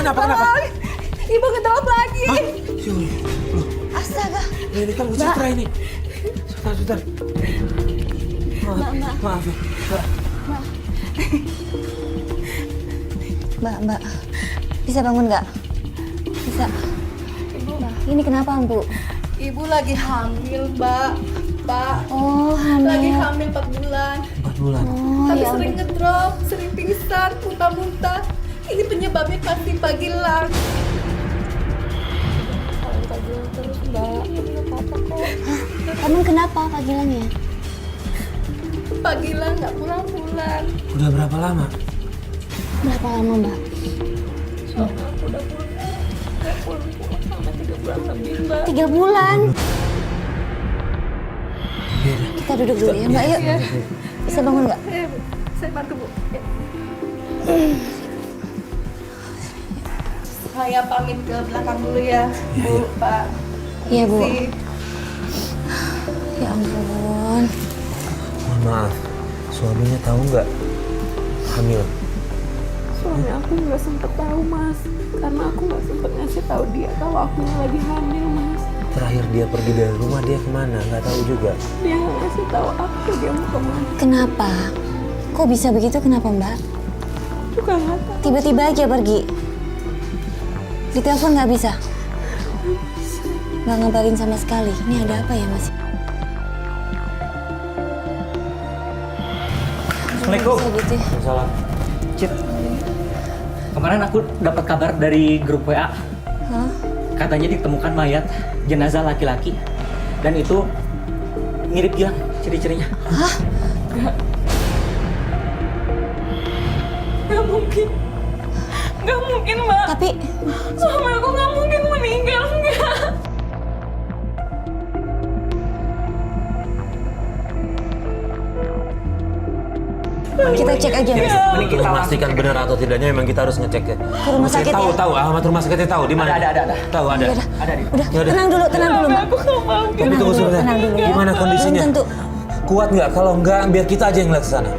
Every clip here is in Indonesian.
Kenapa? Ibu ngedrop lagi. Hah? Astaga. Ini kan Bu Citra ini. Sebentar. Maaf ya. Mbak. Bisa bangun nggak? Bisa. Mbak, ini kenapa, Bu? Ibu lagi hamil, Mbak. Pak. Oh, hamil. Lagi hamil 4 bulan. 4 bulan. Oh, Tapi ya sering ampun. ngedrop, sering pingsan, muntah-muntah. Ini penyebabnya pasti Pak Gilang. Kalau Pak Gilang terus, Mbak. Nggak apa-apa kok. Emang kenapa Pak Gilang ya? Pak Gilang nggak pulang-pulang. Udah berapa lama? Berapa lama, Mbak? Soalnya aku udah pulang sama 3 bulan lebih, Mbak. 3 bulan. Iya. Kita duduk dulu ya, Mbak. Yuk. Bisa bangun nggak? Bu. Saya bantu, Bu. Ya. Saya pamit ke belakang dulu ya, Bu, Pak. Iya, Bu. Si. Ya ampun. Mohon maaf, suaminya tahu nggak hamil? Suami aku nggak sempet tahu, Mas, karena aku nggak sempet ngasih tahu dia kalau aku lagi hamil, Mas. Terakhir dia pergi dari rumah dia kemana? Nggak tahu juga. Dia nggak ngasih tahu aku dia mau kemana. Kenapa? Kok bisa begitu? Kenapa, Mbak? Juga nggak tahu. Tiba-tiba aja pergi. Ditelepon nggak bisa? Nggak ngabarin sama sekali. Ini ada apa ya, Mas? Assalamualaikum. Bisa gitu ya? Salam. Cip, kemarin aku dapat kabar dari grup WA. Hah? Katanya ditemukan mayat jenazah laki-laki. Dan itu mirip Gilang ciri-cirinya. Hah? Nggak mungkin. Nggak mungkin, Mbak. Tapi Suami aku nggak mungkin meninggal, nggak. kita cek aja, Mas. Mending kita Untuk langsung memastikan benar atau tidaknya memang kita harus ngecek ya. Ke rumah sakit tahu, ya? tahu. Alamat rumah sakitnya tahu di mana? Ada. Tahu ada. Yaudah. Ada di. Udah, Yaudah. tenang dulu, Mbak. Aku nggak mau. Tapi tunggu sebentar. tenang dulu ya. Gimana kondisinya? Belum tentu. Kuat nggak? Kalau nggak, biar kita aja yang lihat ke sana.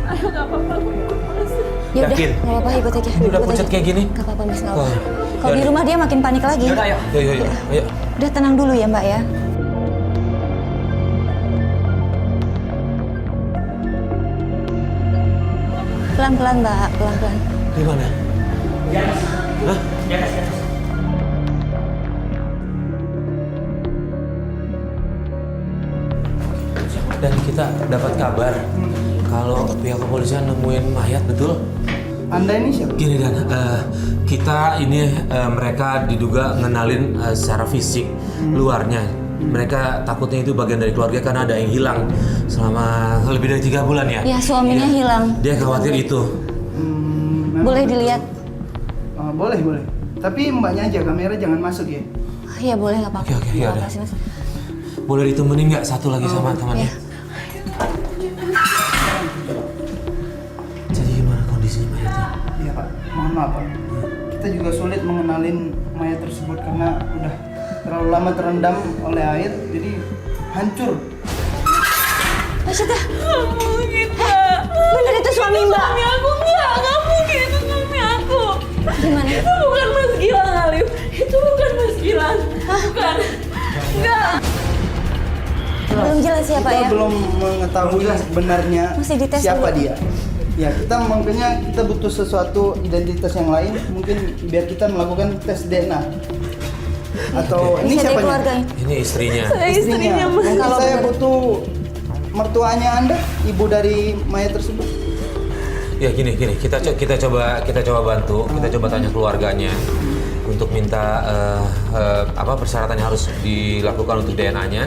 Ayo, nggak apa-apa, aku ikut, Mas. Ya udah, Yakin? nggak apa-apa, ikut aja. Ini udah ikut pucat aja. kayak gini? Nggak apa-apa, Mas, nggak Wah. apa-apa. Kalau di Yaudah. rumah dia makin panik lagi. Yaudah, ayo. Ayo. Udah tenang dulu ya, Mbak ya. Pelan-pelan, Mbak, pelan-pelan. Di mana? Di atas. Hah? Di atas. Dan kita dapat kabar kalau pihak kepolisian nemuin mayat, betul? Anda ini siapa? Gini Dan, kita ini mereka diduga ngenalin secara fisik luarnya. Mereka takutnya itu bagian dari keluarga karena ada yang hilang selama lebih dari 3 bulan ya. Ya, suaminya Iya. hilang. Dia khawatir itu. Boleh dilihat? Boleh. Tapi mbaknya aja, kamera jangan masuk ya. Iya, boleh, nggak apa-apa. Oke, ya udah. Makasih, Mas. Boleh ditemenin nggak satu lagi sama temannya? Iya. Jadi gimana kondisinya mayatnya? Iya Pak, mohon maaf Pak. Kita juga sulit mengenalin mayat tersebut karena udah terlalu lama terendam oleh air, jadi hancur. Maksudnya, Nggak mungkin, Mbak. bener itu suami Mbak? Suami aku nggak mungkin itu suami aku. Gimana? Itu bukan Mas Gilang, Alif. Itu bukan Mas Gilang. Bukan. Enggak. Belum jelas ya, Pak Kita ya? belum mengetahui sebenarnya Masih dites siapa dulu. dia. Ya, makanya kita butuh sesuatu identitas yang lain, mungkin biar kita melakukan tes DNA. Atau ini Bisa dari siapa? keluarga. Ini istrinya. Saya istrinya, Mas. Mungkin Kalau saya benar- butuh mertuanya Anda, ibu dari mayat tersebut. Ya gini, kita coba bantu, kita coba tanya keluarganya untuk minta apa persyaratan yang harus dilakukan untuk DNA-nya.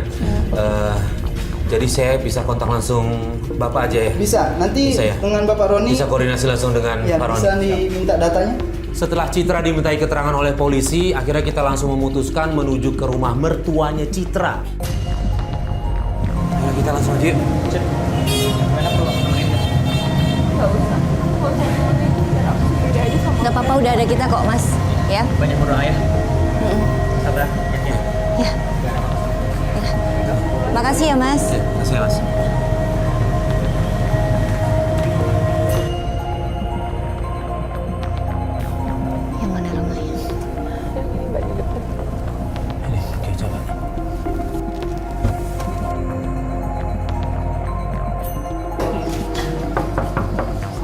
Jadi saya bisa kontak langsung Bapak aja ya. Bisa, nanti Bisa ya? dengan Bapak Roni Bisa koordinasi langsung dengan ya Pak Roni. bisa diminta datanya. Setelah Citra dimintai keterangan oleh polisi, akhirnya kita langsung memutuskan menuju ke rumah mertuanya Citra. Nah, kita langsung aja yuk. Cip, mana perlu aku nemenin nggak? Nggak usah. Kalau saya nemenin, biar aku sendiri aja sama. Nggak apa-apa, udah ada kita kok, Mas. Ya? Banyak berdoa ya. Mm-mm. Sabar. Ya. Ya. Makasih ya, Mas. Terima kasih Mas.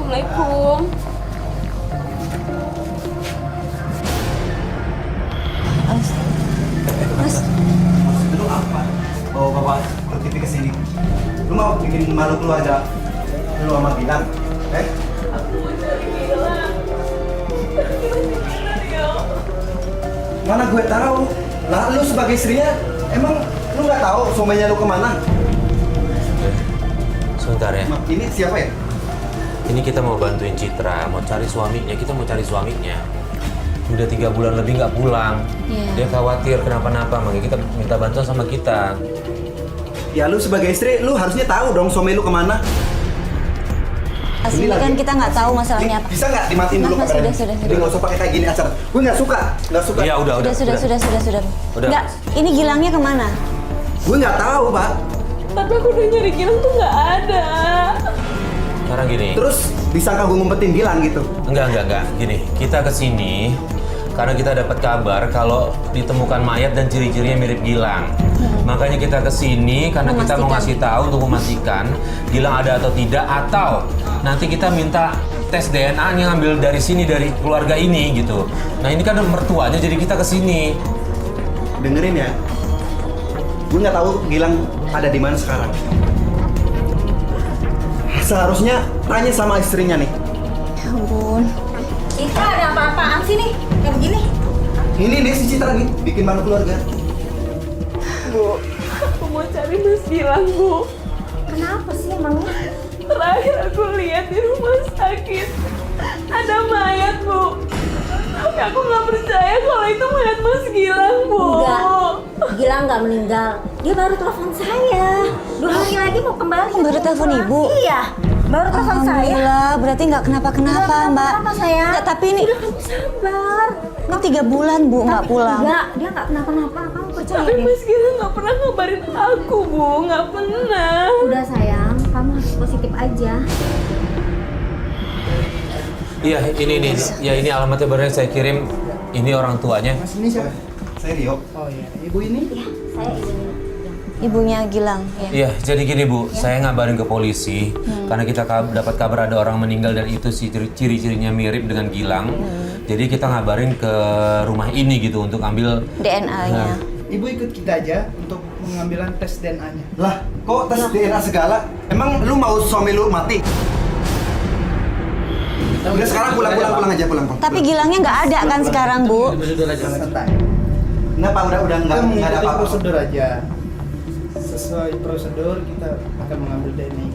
Assalamualaikum. Mas, Lu apa? Oh, bawa TV ke sini. Lu mau bikin malu keluarga lu sama Gilang? Aku mau cari Gilang. Mana gue tahu? Lah lu sebagai istrinya, emang lu nggak tahu suaminya lu kemana? Sebentar ya. Ini siapa ya? Ini kita mau bantuin Citra, mau cari suaminya. Kita mau cari suaminya. Udah 3 bulan lebih nggak pulang. Iya. Dia khawatir kenapa-napa, makanya kita minta bantuan sama kita. Ya lu sebagai istri, lu harusnya tahu dong suami lu kemana. asli kan kita nggak tahu masalahnya apa. Bisa nggak dimatiin dulu Mas, kameranya? sudah. Jadi nggak usah pakai kayak gini acara. Gue nggak suka. Iya, udah. Sudah. Udah. Nggak, ini Gilangnya kemana? Gue nggak tahu, Pak. Tapi aku udah nyari Gilang tuh nggak ada. Sekarang gini. Terus disangka gue ngumpetin Gilang gitu. Enggak. Gini, kita kesini karena kita dapat kabar kalau ditemukan mayat dan ciri-cirinya mirip Gilang. Makanya kita kesini karena kita mau ngasih tahu untuk memastikan Gilang ada atau tidak, atau nanti kita minta tes DNA yang ngambil dari sini, dari keluarga ini gitu. Nah ini kan mertuanya, jadi kita kesini. Dengerin ya. Gue nggak tahu Gilang ada di mana sekarang. Seharusnya tanya sama istrinya nih. Ya ampun. Citra, ada apa-apaan sih nih? Kayak begini? Ini nih si Citra nih, bikin malu keluarga. Bu, aku mau cari Mas Gilang, Bu. Kenapa sih emangnya? Terakhir aku lihat di rumah sakit ada mayat, Bu. Tapi aku nggak percaya kalau itu mayat Mas Gilang, Bu. Enggak, Gilang nggak meninggal. Dia baru telepon saya. 2 hari lagi mau kembali. Oh, baru telepon Ibu? Iya, baru telepon saya. Alhamdulillah, berarti nggak kenapa-kenapa, Nggak Mbak. kenapa-kenapa, sayang. Nggak, tapi ini Udah, kamu sabar. ini 3 bulan, Bu, nggak pulang. Enggak, dia nggak kenapa-napa. Kamu percaya Tapi deh. Mas Gilang nggak pernah ngabarin aku, Bu. Nggak pernah. Udah sayang, kamu harus positif aja. Iya, ini nih. Ya ini alamatnya benar saya kirim. Ini orang tuanya. Mas ini siapa? Saya Rio. Oh iya, ibu ini? Saya ini. Ibunya Gilang, ya. Iya, jadi gini Bu, saya ngabarin ke polisi karena kita dapat kabar ada orang meninggal dan itu si ciri-cirinya mirip dengan Gilang. Jadi kita ngabarin ke rumah ini gitu untuk ambil DNA-nya. Ibu ikut kita aja untuk pengambilan tes DNA-nya. Lah, kok tes DNA segala? Emang lu mau suami lu mati? Udah sekarang pulang aja pulang. Tapi Gilangnya nggak ada kan sekarang, Bu? Santai. Kenapa udah nggak ada apa-apa? Prosedur aja. Sesuai prosedur kita akan mengambil DNA.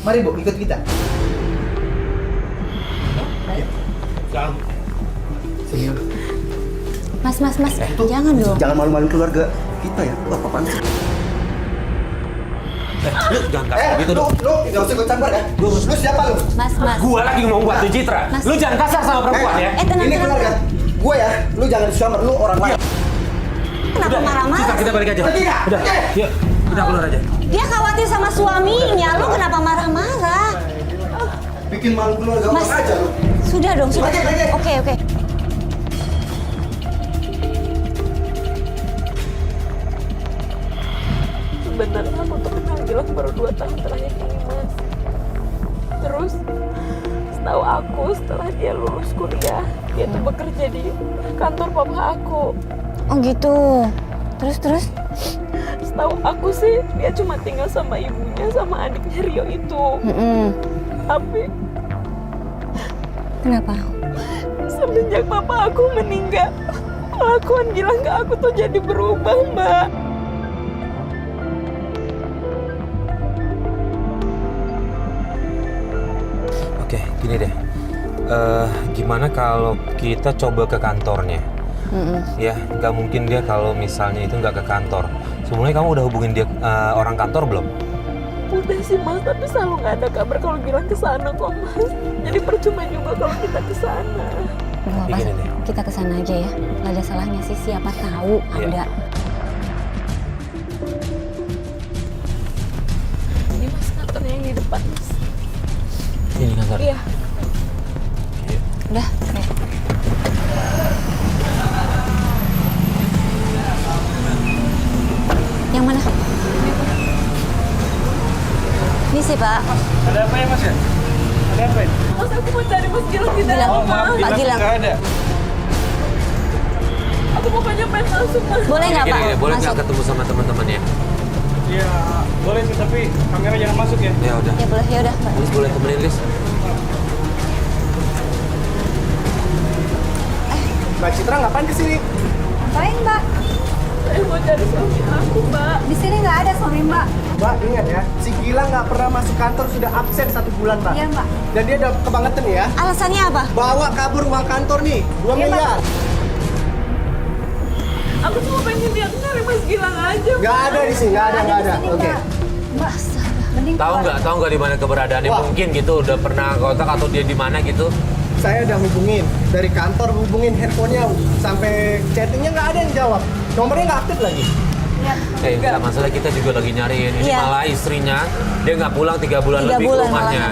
Mari Bu, ikut kita. Sini. Mas, jangan dong. Jangan malu-malu keluarga kita ya. Lu apa-apaan sih? lu jangan kasar gitu dong. Lu nggak usah ikut campur ya. Lu siapa lu? Mas. Gua lagi ngomong buat Citra. Mas. Lu jangan kasar sama perempuan ya. Tenang. Ini keluarga. Gue ya, lu jangan disamar, lu orang lain. Kenapa Citra, marah-marah? kita balik aja. Pergi nggak? Udah, yuk. Udah keluar aja. Dia khawatir sama suaminya. Lu kenapa marah-marah? Bikin malu keluarga Mas, orang aja lu. sudah dong, sudah. Pergi. Oke. Sebenarnya aku tuh kenal Gilang baru 2 tahun terakhir ini, Mas. Terus setahu aku setelah dia lulus kuliah, dia tuh bekerja di kantor papa aku. Oh gitu. Terus? Setahu aku sih dia cuma tinggal sama ibunya sama adiknya Rio itu. Tapi Kenapa? semenjak papa aku meninggal, kelakuan Gilang ke aku tuh jadi berubah, Mbak. Oke, gini deh. Gimana kalau kita coba ke kantornya? Ya, nggak mungkin dia kalau misalnya itu nggak ke kantor. Sebelumnya kamu udah hubungin dia orang kantor belum? Udah sih, Mas, tapi selalu nggak ada kabar kalau Gilang kesana kok, Mas. Jadi percuma juga kalau kita kesana. Gak apa-apa, Begini deh. kita kesana aja ya. Gak ada salahnya sih, siapa tahu Iya. ada. Ini Mas kantornya yang di depan, Mas. Ini kantor. Iya. Udah, oke. Yang mana? Ini sih, Pak. Ada apa ya Mas ya? Ada apa ini? Mas, aku mau cari Mas Gilang di Gilang. dalam, Mas. Pak Gilang. Nggak ada. Aku pokoknya pengen masuk, Mas. Boleh nggak Pak? Gini, boleh nggak Masuk. ketemu sama teman-temannya? Ya boleh sih, tapi kamera jangan masuk ya. Ya udah. Ya boleh, ya udah Pak. Lis boleh temenin Lis. Mbak Citra ngapain kesini? Ngapain Mbak? Saya mau cari suami aku, Mbak. Di sini nggak ada suami Mbak. Mbak ingat ya, si Gilang nggak pernah masuk kantor sudah absen 1 bulan Mbak. Iya Mbak. Dan dia udah kebangetan nih ya. Alasannya apa? Bawa kabur uang kantor nih, 2 Iya, Mbak. miliar. Aku cuma pengen lihat nyari Mas Gilang aja, Nggak Mbak. ada di sini, nggak ada. Oke. Mbak, mending Tahu nggak di mana keberadaannya? Wah. Mungkin gitu udah pernah kontak atau dia di mana gitu. Saya udah hubungin dari kantor, hubungin handphonenya sampai chattingnya nggak ada yang jawab. Nomornya nggak aktif lagi. Nggak masalah, kita juga lagi nyariin. Ini Iya. malah istrinya dia nggak pulang 3 bulan 3 lebih bulan ke rumahnya.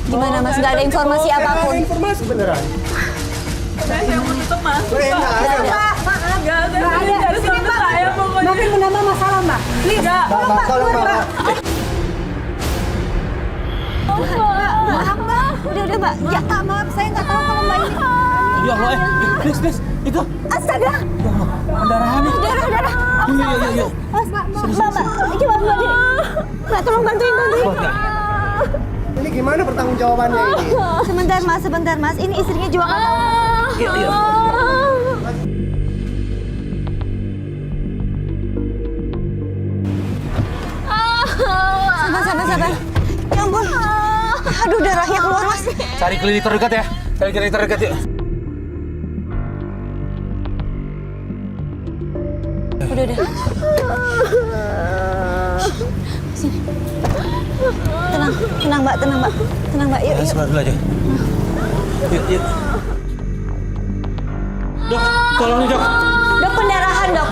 Gimana Mas? Nggak ada informasi Nggak apapun. ada informasi beneran. Saya mau tetap masuk, Nggak Pak. ada. Mbak, maaf. Nggak ada, Nggak saya ada. cari Sini, suami Mbak. saya pokoknya. Makin menambah masalah Mbak. Please. Nggak. Mbak, tolong Mbak. Maaf Mbak. Udah Mbak. Ya Maaf, saya nggak tahu kalau Mbak ini. Ya Allah, Lis, itu. astaga. Pendarahan nih. Darah. Yuk. Mbak. Coba Mbak. Mbak tolong bantuin. Ini gimana pertanggungjawabannya ini? Sebentar Mas. Ini istrinya juga nggak tahu. Sabar. Ya ampun. Aduh, darahnya keluar Mas. Cari klinik terdekat ya. Cari klinik terdekat yuk. Udah. Sini. Tenang Mbak. Yuk. Sebelah dulu aja. Yuk. Dok, tolong nih dok. Dok, pendarahan dok.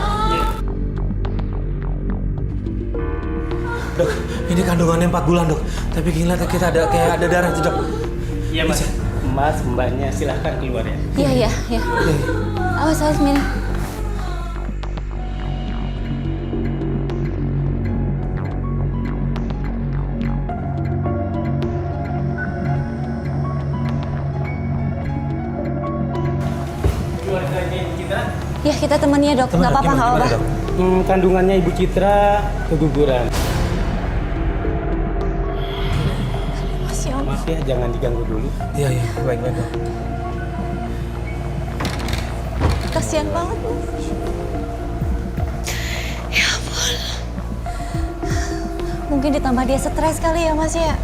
Dok, ini kandungannya 4 bulan dok. Tapi gila kita ada kayak ada darah tuh dok. Iya mas. Mas, mbaknya silahkan keluar ya. Iya. Awas Min. Keluarganya Ibu Citra? Ya kita temennya dok. Nggak apa-apa. Gimana, dok? Kandungannya Ibu Citra keguguran. Mas ya ampun. Mas ya, jangan diganggu dulu. Iya, baik dok. Kasian banget. Ya ampun. Mungkin ditambah dia stres kali ya Mas ya.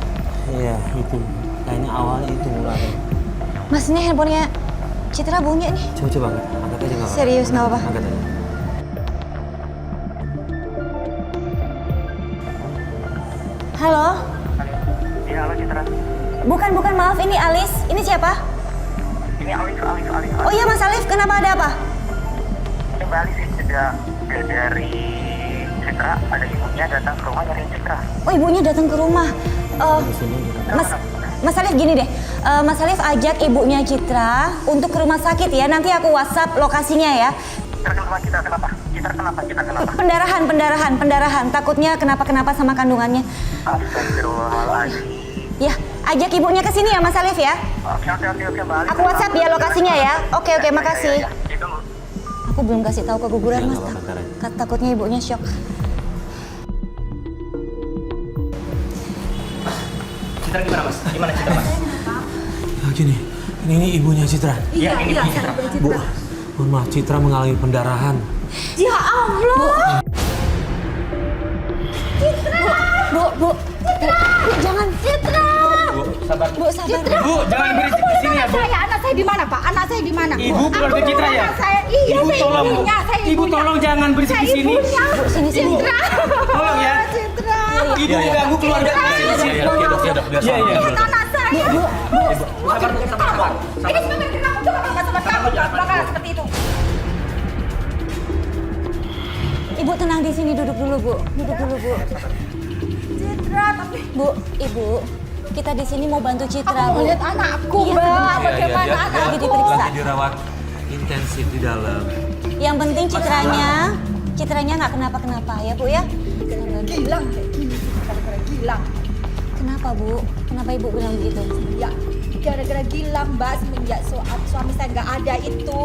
Iya, itu. Kayaknya awalnya itu mulai. Mas, ini handphonenya Citra bunyi nih. Coba angkat aja nggak apa-apa. Serius, nggak apa-apa. Angkat aja. Halo? Iya, halo Citra. Bukan, maaf. Ini Alis. Ini siapa? Ini Alif. Oh iya Mas Alif, kenapa ada apa? Ini Mbak Alif dari Citra, ada ibunya datang ke rumah nyariin Citra. Oh ibunya datang ke rumah. Mas Alif gini deh. Mas Alif ajak ibunya Citra untuk ke rumah sakit ya. Nanti aku WhatsApp lokasinya ya. Citra kenapa? Citra kenapa? Pendarahan. Takutnya kenapa sama kandungannya. Astagfirullahaladzim. Ya, ajak ibunya ke sini ya Mas Alif ya. Oke Mbak Alif. Aku WhatsApp ya lokasinya ya. Oke, makasih. Ya. Ditunggu. Aku belum kasih tahu keguguran Ya, Mas. nggak apa-apa, ntar Takutnya ibunya shock. Citra gimana mas? Gimana Citra mas? Ya gini, ini ibunya Citra. Iya, ini Citra. Bu, mohon maaf, Citra mengalami pendarahan. Ya Allah. Bu, jangan. Citra. Bu, sabar. Bu, sabar. Bu, jangan berisik di sini ya bu. Anak saya di mana Pak? Anak saya di mana? Ibu keluarga Citra ya? Iya, Ibu saya tolong. ibunya. Ibu tolong jangan berisik di sini. Bu, sini. Tolong ya. Citra. Ibu mengganggu keluarga sini. Iya. Anak saya. Bu. Sabar. Ini sebenarnya kenapa coba masuk belakang seperti itu? Ibu tenang di sini, duduk dulu, Bu. Citra, tapi Bu, Ibu, kita di sini mau bantu Citra, aku Bu. lihat anakku, Iya, Mbak. sebentar. Bagaimana Lagi anakku? diperiksa. Lagi dirawat intensif di dalam. Yang penting Citranya nggak kenapa-kenapa ya, Bu ya. Gilang kayak gini, gara-gara Gilang. Kenapa? Kenapa Bu? Kenapa Ibu bilang begitu? Ya, gara-gara Gilang Mbak, semenjak suami saya nggak ada itu,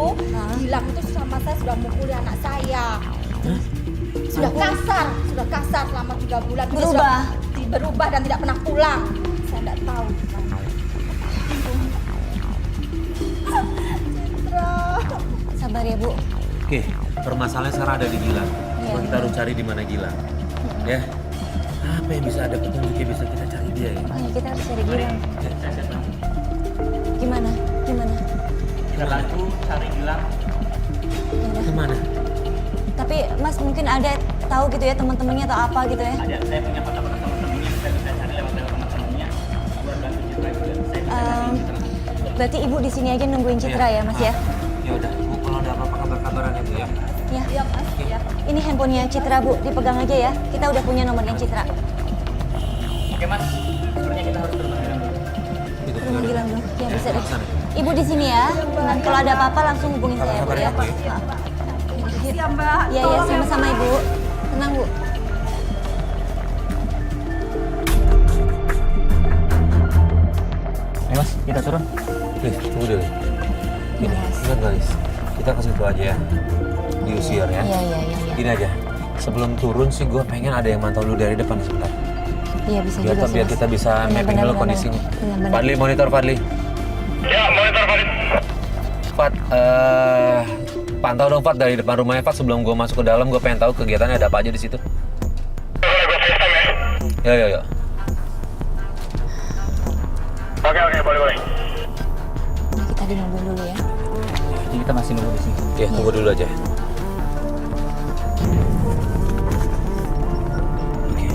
Gilang itu sama saya sudah mukuli anak saya. Sudah kasar selama 3 bulan. Dia Berubah? sudah berubah dan tidak pernah pulang. Saya tidak tahu. Sabar ya Bu. Oke, permasalahannya sekarang ada di Gilang. Cuma kita harus cari di mana Gilang. Ya. Apa yang bisa ada petunjuknya bisa kita cari dia ya? Oh, ya, kita harus cari Gilang. Gimana? Kita bantu cari Gilang. Kemana? Tapi Mas mungkin ada tahu gitu ya teman-temannya atau apa gitu ya? Ada, saya punya kontak-kontak teman-temannya, saya bisa cari lewat teman-temannya. Buat bantu Citra juga. Saya bisa cari Citra. Berarti Ibu di sini aja nungguin Citra ya Mas ya? Ya udah, Bu, kalau ada apa-apa kabar-kabaran ya Bu ya. Ya. Ini handphonenya Citra Bu, dipegang aja ya. Kita udah punya nomornya Citra. Oke Mas, sebenarnya kita harus ke rumah Gilang dulu. Gitu, Rumah ya. Gilang dulu. Ya bisa deh. Sana. Ibu di sini ya. Tenang, kalau ada apa-apa langsung hubungin saya Bu ya. Kabar-kabarin aku ya. Ya Mbak. Iya sama-sama Ibu. Tenang Bu. Ayo Mas, kita turun. Tunggu dulu. Gini, ingat guys, kita ke situ aja ya. Diusir ya. Iya. Gini aja, sebelum turun sih gue pengen ada yang mantau dulu dari depan sebentar. Iya bisa juga sih, Biar Mas. kita bisa mapping dulu kondisinya. Benar. Fadli, monitor Fadli. Ya, monitor Fadli. Fad, pantau dong Fad dari depan rumahnya Fad sebelum gue masuk ke dalam. Gue pengen tahu kegiatannya ada apa aja di situ. Boleh gue FaceTime ya? Yo. Oke, boleh. Nah, kita di mobil dulu ya. Jadi kita masih nunggu di sini. Ya, tunggu dulu aja. Oke.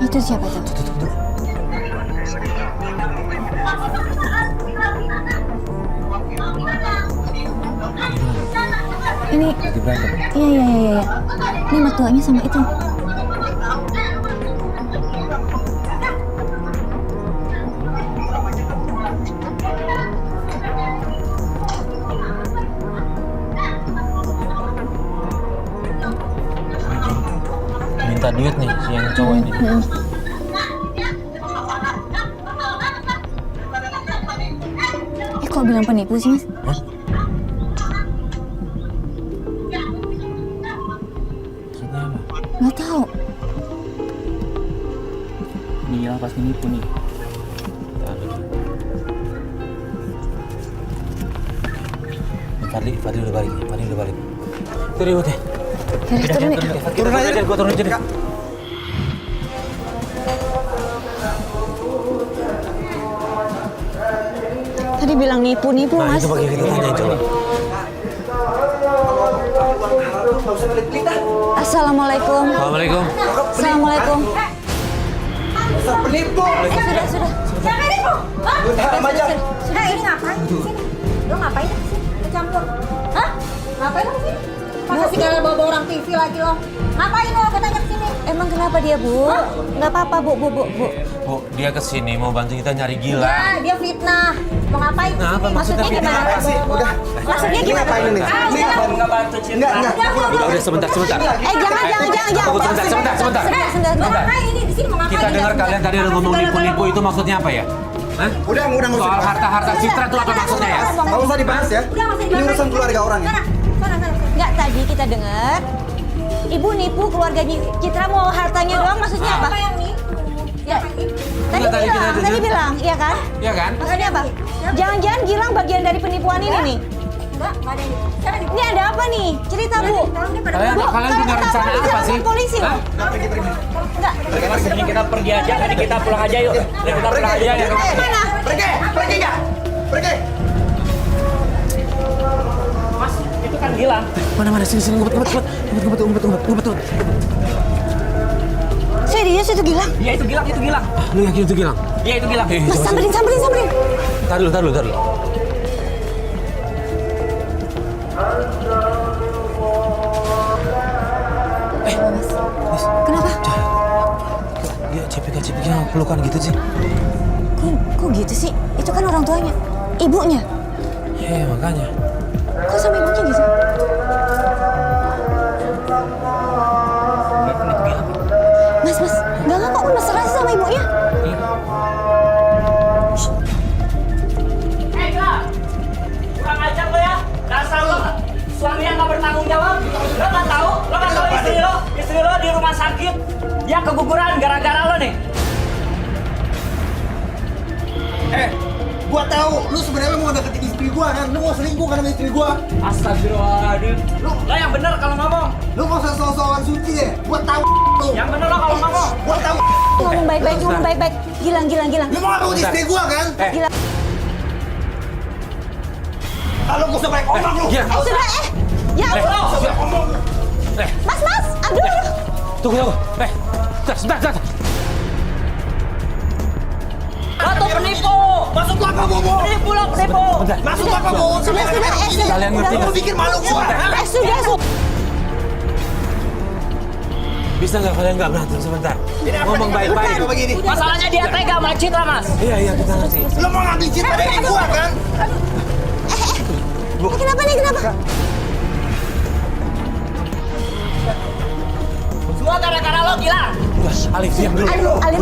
Itu siapa tuh? Tunggu. Ini. Lagi berantem. Iya. Ini mertuanya sama itu. Minta duit nih si yang cowok ini. Kok bilang penipu sih Mas? Hah? Maksudnya apa? Nggak tahu. Ini Gilang pasti nipu nih. Fadli udah balik. Turun ribut ya. Turun nih. Turun aja deh, gue turun aja deh. Tadi bilang nipu Nah Mas. itu bagi kita tanya coba. Assalamualaikum. Assalamualaikum. Assalamualaikum. Dasar penipu. Sudah. Sudah, ini ngapain di sini? Lo ngapain di sini? Lo campur. Hah? Ngapain lo di sini? Masa segala bawa orang TV lagi lo? Ngapain lo? Gue tanya ke sini. Emang kenapa dia Bu? Nggak apa-apa Bu. Bu, dia kesini mau bantu kita nyari Gilang. Ya, dia fitnah. Mau ngapain? Nah, apa maksudnya Maksudnya gimana? Apa sih? Udah. Maksudnya Ini gimana? ngapain ini? Ini ngapain? Nggak bantu Citra. Enggak. Udah sebentar. Jangan. Tunggu sebentar. Mau ngapain ini? Di sini mau ngapain? Kita dengar kalian tadi ada ngomong nipu-nipu itu maksudnya apa ya? Hah? Udah nggak usah Soal dibahas. harta-harta Citra itu apa maksudnya ya? Nggak usah dibahas ya. Udah, nggak usah Ini dibahas. urusan keluarga orang ya. Sana. Nggak, tadi kita dengar Ibu nipu keluarganya Citra mau hartanya doang, maksudnya apa? Apa yang nipu? Ya, Enggak, tadi bilang, iya kan? Iya kan? Maksudnya apa? Jangan-jangan Gilang bagian dari penipuan ini nih? Enggak ada yang nipu. Siapa yang nipu? Ini ada apa nih? Cerita Bu. Kalian Bu, punya kalau rencana ketahuan bisa apa sih? lapor polisi loh. Hah? Enggak. Mas, ini kita pergi aja. Tadi kita pulang aja yuk. Kita pulang aja ya. Mana? Pergi nggak? Pergi. Mas, itu kan Gilang. Mana sini ngumpet. Serius itu Gilang? Iya itu Gilang. Lu yakin itu Gilang? Iya itu Gilang. Mas, samperin. Tar dulu. Kenapa? Dia cepika pelukan gitu sih. Kok gitu sih? Itu kan orang tuanya. Ibunya. Makanya. Kok sama ibunya gitu? rumah sakit, dia keguguran gara-gara lo nih. Gua tahu lu sebenarnya mau deketin istri gua kan, lu mau selingkuh karena istri gua. Astagfirullahaladzim. Lo yang bener kalau ngomong. Lu nggak usah sok-sokan suci deh. Gua tahu lu. Yang bener lo kalau ngomong. Gua tahu. Ngomong baik-baik, ngomong baik-baik. Gilang. Lu mau ngomong istri gua kan? Gilang. Kalau gua usah banyak omong lu. Gilang. Sudah, ya ampun. Mas, aduh. Tunggu. Sebentar. Lo tuh penipu. Masuk gua apa bobo? Penipu lo, penipu. Masuk gua apa bobo? Sudah, Kalian ngerti Lu nggak? bikin malu gua. Sudah. Bisa nggak kalian nggak berantem sebentar? Ngomong baik-baik. Apa begini? Masalahnya dia tega sama Citra, Mas. Iya, kita ngerti. Lu mau ngambil cinta dari gua kan? Kenapa nih, kenapa? Semua gara-gara lo, Gilang. Udah, Alif, diam dulu. Alif,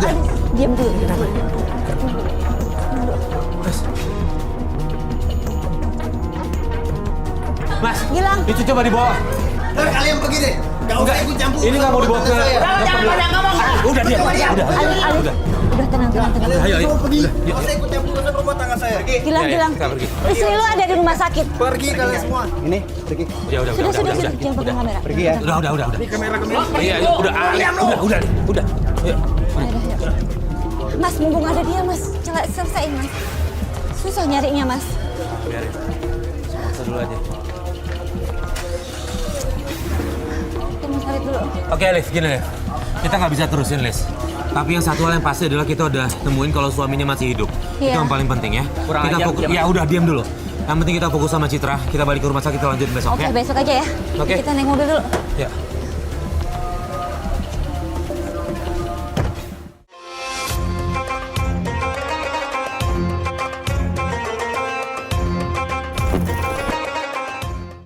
diam dulu. Mas, Gilang. itu coba dibawa. Ntar kalian pergi deh. Gak usah ikut campur. Ini nggak mau dibawa ke... Jangan banyak ngomong. Udah, diam. Alif. Udah tenang. Ayo. Mau pergi. Gak usah ikut campur urusan rumah tangga saya. Pergi. Gilang. Kita pergi. Istri lu ada di rumah sakit. Pergi kalian semua. Ini, pergi. Udah. Sudah. Jangan pegang kamera. Pergi ya. Udah. Ini kamera. Iya, udah. Yuk. Mas, mumpung ada dia, Mas. Coba selesaiin, Mas. Susah nyarinya, Mas. Biarin. Maksa dulu aja. Oke, Mas Alif dulu. Oke, Alif, gini Alif. Kita nggak bisa terusin, Lis. Tapi yang satu hal yang pasti adalah kita udah nemuin kalau suaminya masih hidup. Iya. Itu yang paling penting ya. Kurang Kita ajar, fokus. diam. Ya udah, diam dulu. Yang penting kita fokus sama Citra. Kita balik ke rumah sakit, kita lanjutin besok Oke, ya. besok aja ya. Oke. Kita naik mobil dulu. Ya.